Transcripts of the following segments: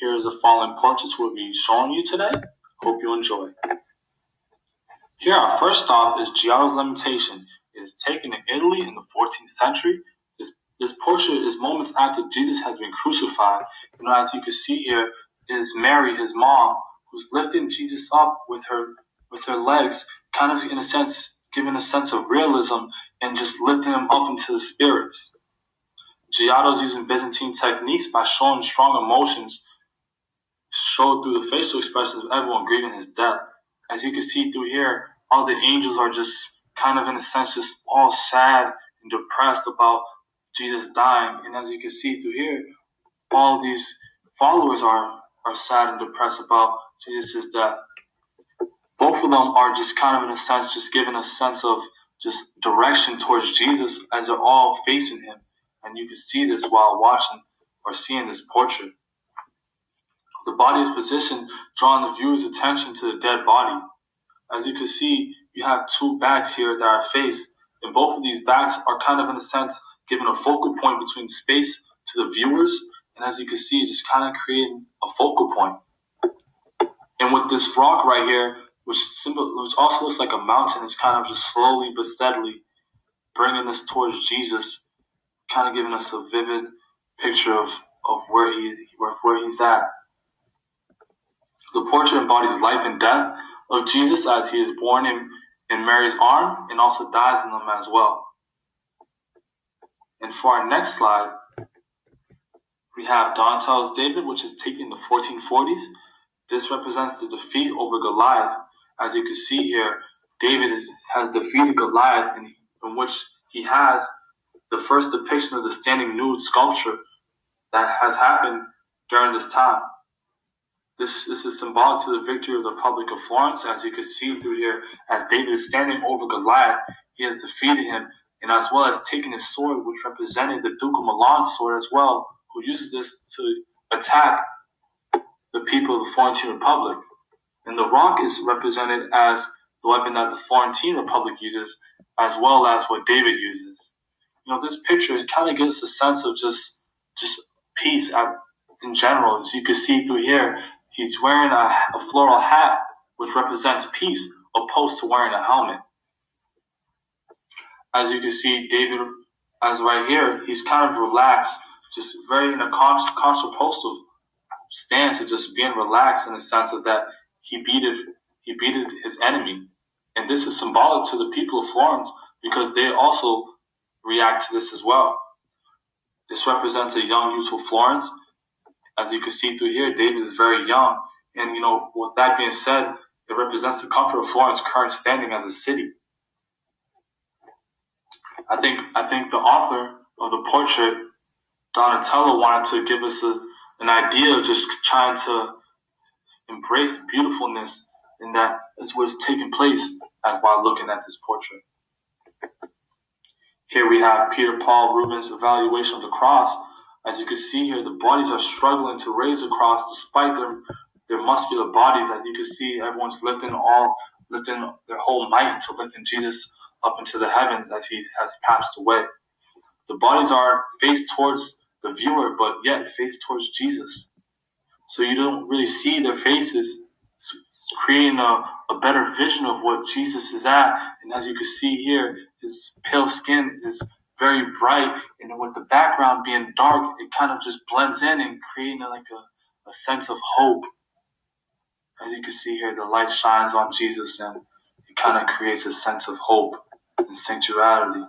Here's the following portraits we'll be showing you today. Hope you enjoy. Here, our first stop is Giotto's Lamentation. It is taken in Italy in the 14th century. This portrait is moments after Jesus has been crucified. As you can see here, is Mary, his mom, who's lifting Jesus up with her legs, kind of in a sense, giving a sense of realism and just lifting him up into the spirits. Giotto's using Byzantine techniques by showing strong emotions showed through the facial expressions of everyone grieving his death. As you can see through here, all the angels are just kind of in a sense just all sad and depressed about Jesus dying. And as you can see through here, all these followers are sad and depressed about Jesus' death. Both of them are just kind of in a sense just giving a sense of just direction towards Jesus as they're all facing him. And you can see this while watching or seeing this portrait. The body is positioned, drawing the viewer's attention to the dead body. As you can see, you have two backs here that are faced, and both of these backs are kind of in a sense giving a focal point between space to the viewers, and as you can see, just kind of creating a focal point. And with this rock right here, which also looks like a mountain, it's kind of just slowly but steadily bringing us towards Jesus, kind of giving us a vivid picture of where he's at. The portrait embodies life and death of Jesus as he is born in Mary's arm and also dies in them as well. And for our next slide, we have Donatello's David, which is taken in the 1440s. This represents the defeat over Goliath. As you can see here, David has defeated Goliath, in which he has the first depiction of the standing nude sculpture that has happened during this time. This is symbolic to the victory of the Republic of Florence. As you can see through here, as David is standing over Goliath, he has defeated him, and as well as taken his sword, which represented the Duke of Milan's sword as well, who uses this to attack the people of the Florentine Republic. And the rock is represented as the weapon that the Florentine Republic uses, as well as what David uses. This picture kind of gives us a sense of just peace in general. As you can see through here, he's wearing a floral hat, which represents peace, opposed to wearing a helmet. As you can see, David, as right here, he's kind of relaxed, just very in a contrapostal stance of just being relaxed in the sense of that he beated his enemy. And this is symbolic to the people of Florence because they also react to this as well. This represents a young, youthful Florence. As you can see through here, David is very young. And, with that being said, it represents the comfort of Florence's current standing as a city. I think the author of the portrait, Donatello, wanted to give us an idea of just trying to embrace beautifulness, and that is what is taking place while looking at this portrait. Here we have Peter Paul Rubens' evaluation of the cross. As you can see here, the bodies are struggling to raise the cross despite their muscular bodies. As you can see, everyone's lifting their whole might to lifting Jesus up into the heavens as he has passed away. The bodies are faced towards the viewer, but yet faced towards Jesus. So you don't really see their faces, creating a better vision of what Jesus is at. And as you can see here, his pale skin is very bright, and with the background being dark, it kind of just blends in and creating like a sense of hope. As you can see here, the light shines on Jesus, and it kind of creates a sense of hope and sanctuarity.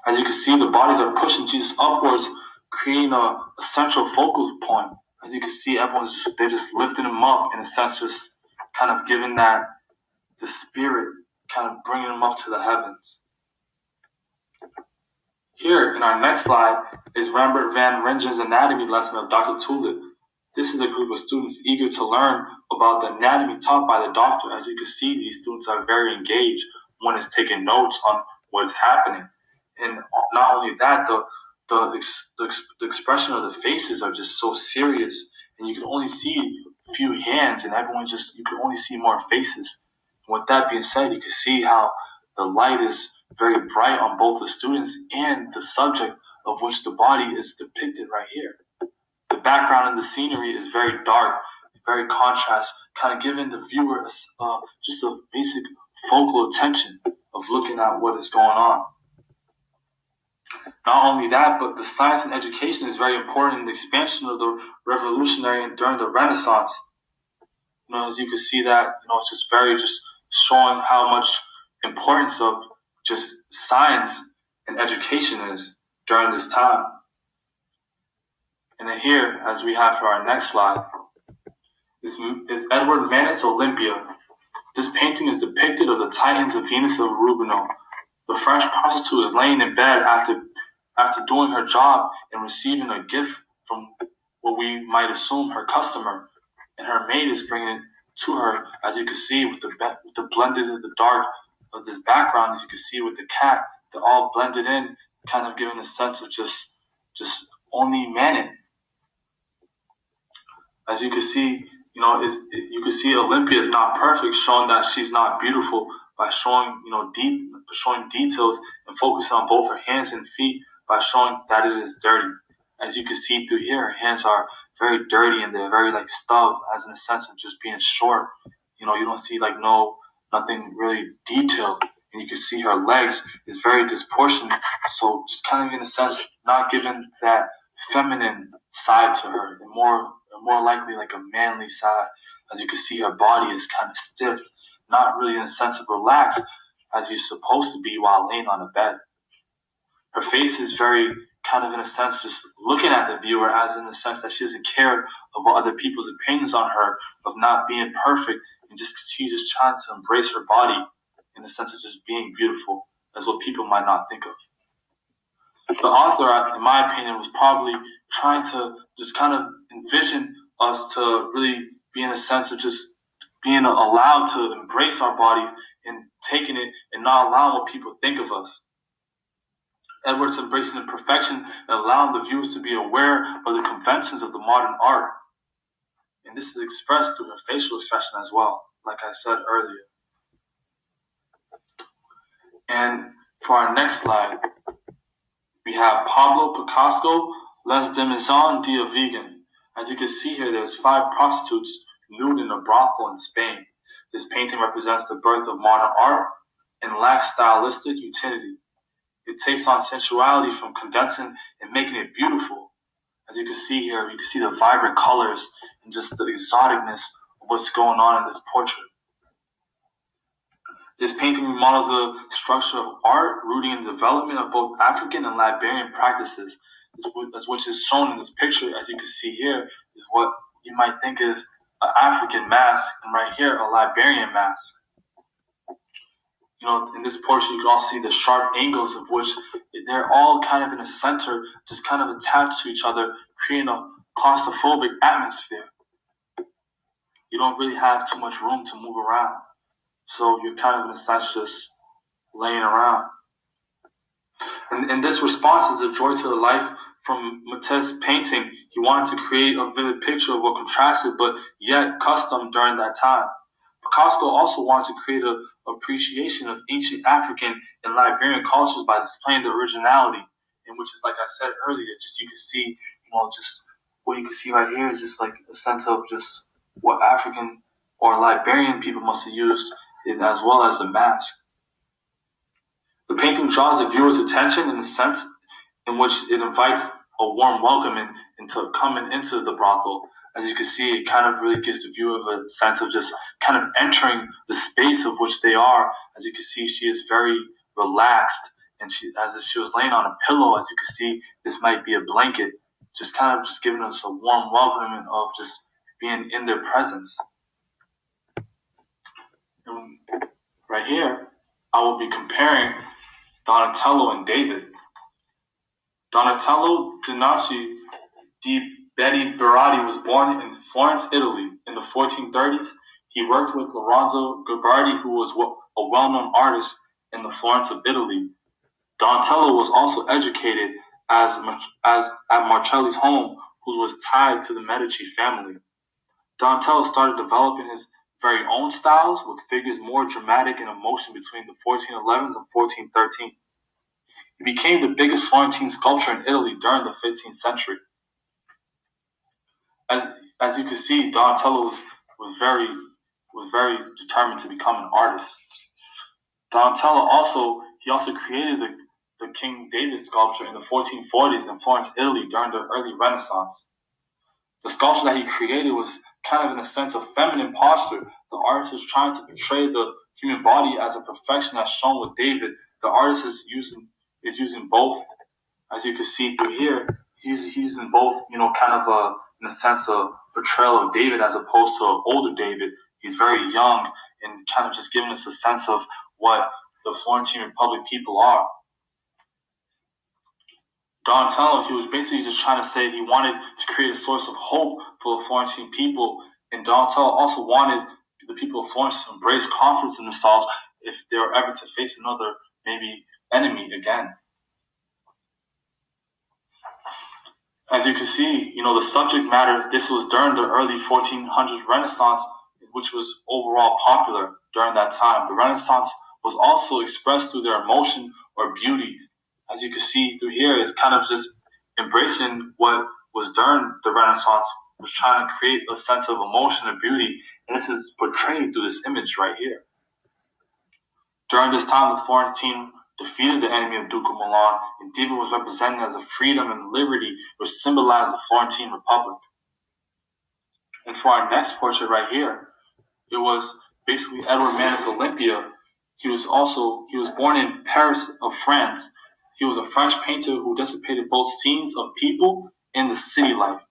As you can see, the bodies are pushing Jesus upwards, creating a central focal point. As you can see, they're just lifting him up in a sense, just kind of giving that the spirit, kind of bringing him up to the heavens. Here in our next slide is Rembert van Ringen's anatomy lesson of Dr. Tulip. This is a group of students eager to learn about the anatomy taught by the doctor. As you can see, these students are very engaged. One is taking notes on what's happening. And not only that, the expression of the faces are just so serious, and you can only see a few hands, and you can only see more faces. And with that being said, you can see how the light is very bright on both the students and the subject of which the body is depicted right here. The background and the scenery is very dark, very contrast, kind of giving the viewer just a basic focal attention of looking at what is going on. Not only that, but the science and education is very important in the expansion of the revolutionary and during the Renaissance. As you can see that, it's just very just showing how much importance of just science and education is during this time. And then here, as we have for our next slide, is Edward Manet's Olympia. This painting is depicted of the Titans of Venus of Rubino. The French prostitute is laying in bed after doing her job and receiving a gift from what we might assume her customer, and her maid is bringing it to her, as you can see with the blended in the dark of this background, as you can see with the cat, they're all blended in, kind of giving a sense of just only Manet. As you can see, you can see Olympia is not perfect, showing that she's not beautiful by showing showing details and focusing on both her hands and feet by showing that it is dirty. As you can see through here, her hands are very dirty and they're very stubbed, as in a sense of just being short. You don't see nothing really detailed, and you can see her legs is very disproportionate. So just kind of in a sense, not giving that feminine side to her, and more likely like a manly side. As you can see, her body is kind of stiff, not really in a sense of relaxed as you're supposed to be while laying on a bed. Her face is very kind of in a sense just looking at the viewer, as in the sense that she doesn't care about other people's opinions on her, of not being perfect, and she's just trying to embrace her body in the sense of just being beautiful, as what people might not think of. The author, in my opinion, was probably trying to just kind of envision us to really be in a sense of just being allowed to embrace our bodies and taking it and not allowing what people think of us. Edward's embracing imperfection and allowing the viewers to be aware of the conventions of the modern art. And this is expressed through her facial expression as well, like I said earlier. And for our next slide, we have Pablo Picasso, Les Demisons de Vegan. As you can see here, there's 5 prostitutes nude in a brothel in Spain. This painting represents the birth of modern art and lacks stylistic utility. It takes on sensuality from condensing and making it beautiful. As you can see here, you can see the vibrant colors and just the exoticness of what's going on in this portrait. This painting remodels the structure of art, rooting in the development of both African and Liberian practices, which is shown in this picture. As you can see here, is what you might think is an African mask, and right here, a Liberian mask. In this portrait, you can also see the sharp angles of which they're all kind of in a center, just kind of attached to each other, creating a claustrophobic atmosphere. You don't really have too much room to move around. So you're kind of in a sense just laying around. And this response is a joy to the life from Matet's painting. He wanted to create a vivid picture of what contrasted but yet custom during that time. Picasso also wanted to create an appreciation of ancient African and Liberian cultures by displaying the originality, in which is, like I said earlier, just you can see, just what you can see right here is just like a sense of just what African or Liberian people must have used, as well as the mask. The painting draws the viewer's attention in the sense in which it invites a warm welcome into coming into the brothel. As you can see, it kind of really gives the viewer a sense of just kind of entering the space of which they are. As you can see, she is very relaxed, and as if she was laying on a pillow. As you can see, this might be a blanket, just kind of just giving us a warm welcome of just being in their presence. And right here, I will be comparing Donatello and David. Donatello Donati di Betty Berardi was born in Florence, Italy in the 1430s. He worked with Lorenzo Ghiberti, who was a well-known artist in the Florence of Italy. Donatello was also educated at Marcelli's home, who was tied to the Medici family. Donatello started developing his very own styles with figures more dramatic in emotion between the 1411s and 1413. He became the biggest Florentine sculptor in Italy during the 15th century. As as you can see, Donatello was very determined to become an artist. Donatello also created the King David sculpture in the 1440s in Florence, Italy during the early Renaissance. The sculpture that he created was kind of in a sense of feminine posture. The artist was trying to portray the human body as a perfection as shown with David. The artist is using both, as you can see through here. He's using both, kind of in a sense a portrayal of David as opposed to an older David. He's very young and kind of just giving us a sense of what the Florentine Republic people are. Donatello, he was basically just trying to say he wanted to create a source of hope for the Florentine people, and Donatello also wanted the people of Florence to embrace confidence in themselves if they were ever to face another, maybe, enemy again. As you can see, the subject matter, this was during the early 1400s Renaissance, which was overall popular during that time. The Renaissance was also expressed through their emotion or beauty. As you can see through here, it's kind of just embracing what was during the Renaissance, was trying to create a sense of emotion and beauty, and this is portrayed through this image right here. During this time, the Florentine defeated the enemy of Duke of Milan, and David was represented as a freedom and liberty which symbolized the Florentine Republic. And for our next portrait right here, it was basically Edward Manet Olympia. He was born in Paris of France. He was a French painter who dissipated both scenes of people and the city life.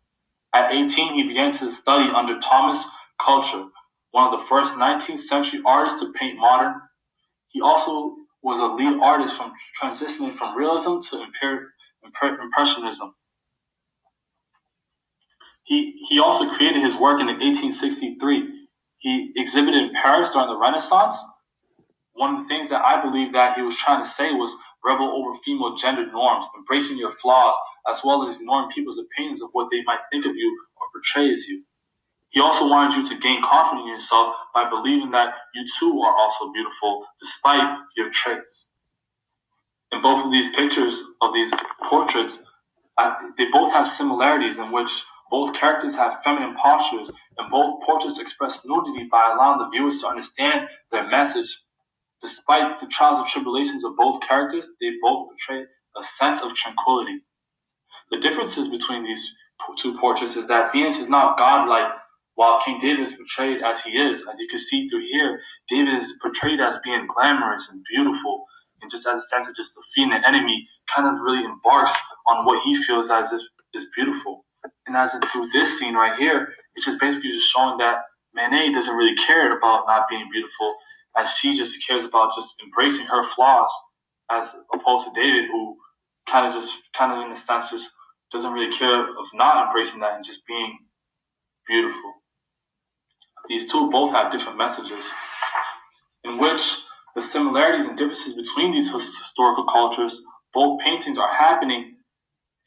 At 18, he began to study under Thomas Culture, one of the first 19th century artists to paint modern. He also was a lead artist from transitioning from realism to impressionism. He also created his work in 1863. He exhibited in Paris during the Renaissance. One of the things that I believe that he was trying to say was rebel over female gender norms, embracing your flaws, as well as ignoring people's opinions of what they might think of you or portray as you. He also wanted you to gain confidence in yourself by believing that you too are also beautiful despite your traits. In both of these pictures, of these portraits, they both have similarities in which both characters have feminine postures, and both portraits express nudity by allowing the viewers to understand their message. Despite the trials and tribulations of both characters, they both portray a sense of tranquility. The differences between these two portraits is that Venus is not godlike, while King David is portrayed as he is. As you can see through here, David is portrayed as being glamorous and beautiful, and just as a sense of just defeating the enemy, kind of really embarks on what he feels as if is beautiful. And as through this scene right here, it's just basically just showing that Manet doesn't really care about not being beautiful, as she just cares about just embracing her flaws, as opposed to David, who kind of in a sense just doesn't really care of not embracing that and just being beautiful. These two both have different messages, in which the similarities and differences between these historical cultures, both paintings are happening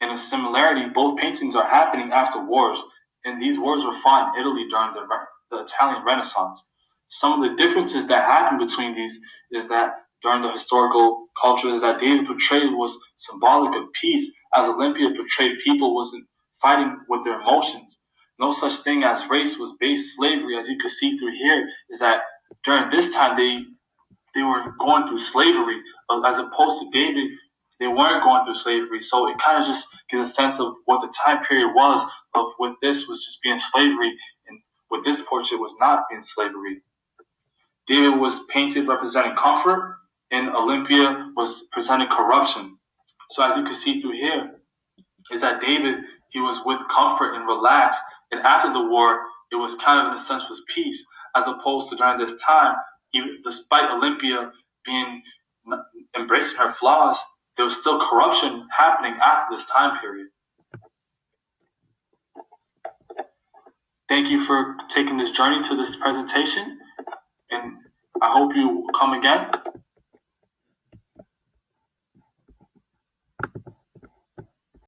in a similarity. Both paintings are happening after wars, and these wars were fought in Italy during the Italian Renaissance. Some of the differences that happen between these is that during the historical cultures that David portrayed was symbolic of peace, as Olympia portrayed people wasn't fighting with their emotions. No such thing as race was based slavery, as you can see through here, is that during this time they were going through slavery, as opposed to David, they weren't going through slavery. So it kind of just gives a sense of what the time period was of what this was just being slavery, and what this portrait was not being slavery. David was painted representing comfort, and Olympia was presenting corruption. So as you can see through here, is that David, he was with comfort and relaxed, and after the war, it was kind of in a sense was peace, as opposed to during this time, even despite Olympia being embracing her flaws, there was still corruption happening after this time period. Thank you for taking this journey to this presentation, and I hope you come again.